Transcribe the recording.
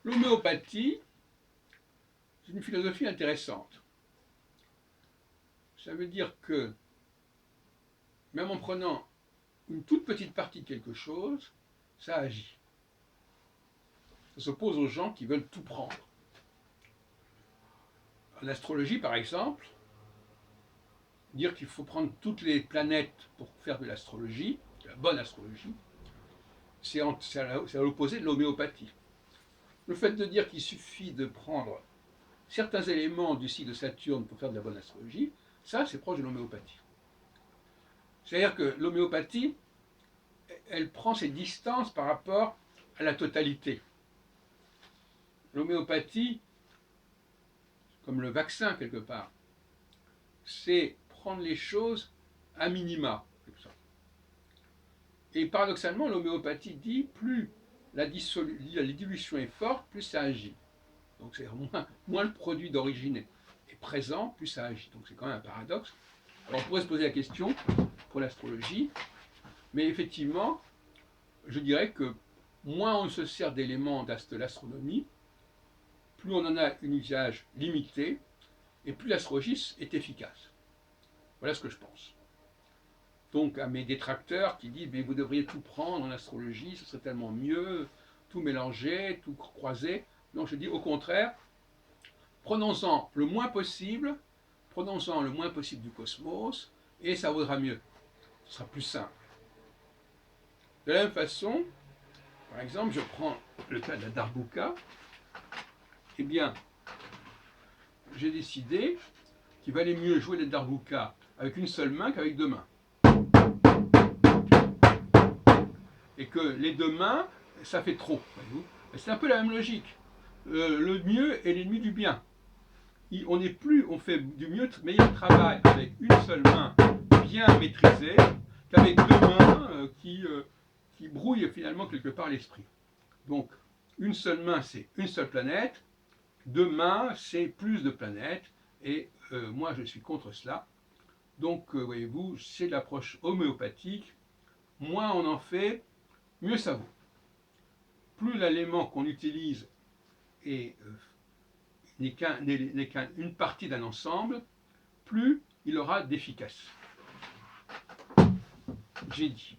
L'homéopathie, c'est une philosophie intéressante. Ça veut dire que, même en prenant une toute petite partie de quelque chose, ça agit. Ça s'oppose aux gens qui veulent tout prendre. En astrologie, par exemple, dire qu'il faut prendre toutes les planètes pour faire de l'astrologie, de la bonne astrologie, c'est à l'opposé de l'homéopathie. Le fait de dire qu'il suffit de prendre certains éléments du cycle de Saturne pour faire de la bonne astrologie, ça c'est proche de l'homéopathie. C'est-à-dire que l'homéopathie, elle prend ses distances par rapport à la totalité. L'homéopathie, comme le vaccin quelque part, c'est prendre les choses à minima. Et paradoxalement, l'homéopathie dit plus la dilution est forte, plus ça agit. Donc c'est moins le produit d'origine est présent, plus ça agit. Donc c'est quand même un paradoxe. Alors on pourrait se poser la question pour l'astrologie, mais effectivement, je dirais que moins on se sert d'éléments de l'astronomie, plus on en a un usage limité, et plus l'astrologie est efficace. Voilà ce que je pense. Donc à mes détracteurs qui disent mais vous devriez tout prendre en astrologie, ce serait tellement mieux, tout mélanger, tout croiser. Non, je dis au contraire, prenons-en le moins possible, prenons-en le moins possible du cosmos, et ça vaudra mieux. Ce sera plus simple. De la même façon, par exemple, je prends le cas de la Darbuka, eh bien, j'ai décidé qu'il valait mieux jouer la Darbuka avec une seule main qu'avec deux mains. Et que les deux mains, ça fait trop. C'est un peu la même logique. Le mieux est l'ennemi du bien. On fait du meilleur travail avec une seule main bien maîtrisée qu'avec deux mains qui brouillent finalement quelque part l'esprit. Donc, une seule main, c'est une seule planète. Deux mains, c'est plus de planètes. Et moi, je suis contre cela. Donc, voyez-vous, c'est l'approche homéopathique. Moins on en fait, mieux ça vaut. Plus l'élément qu'on utilise n'est qu'une partie d'un ensemble, plus il aura d'efficace. J'ai dit.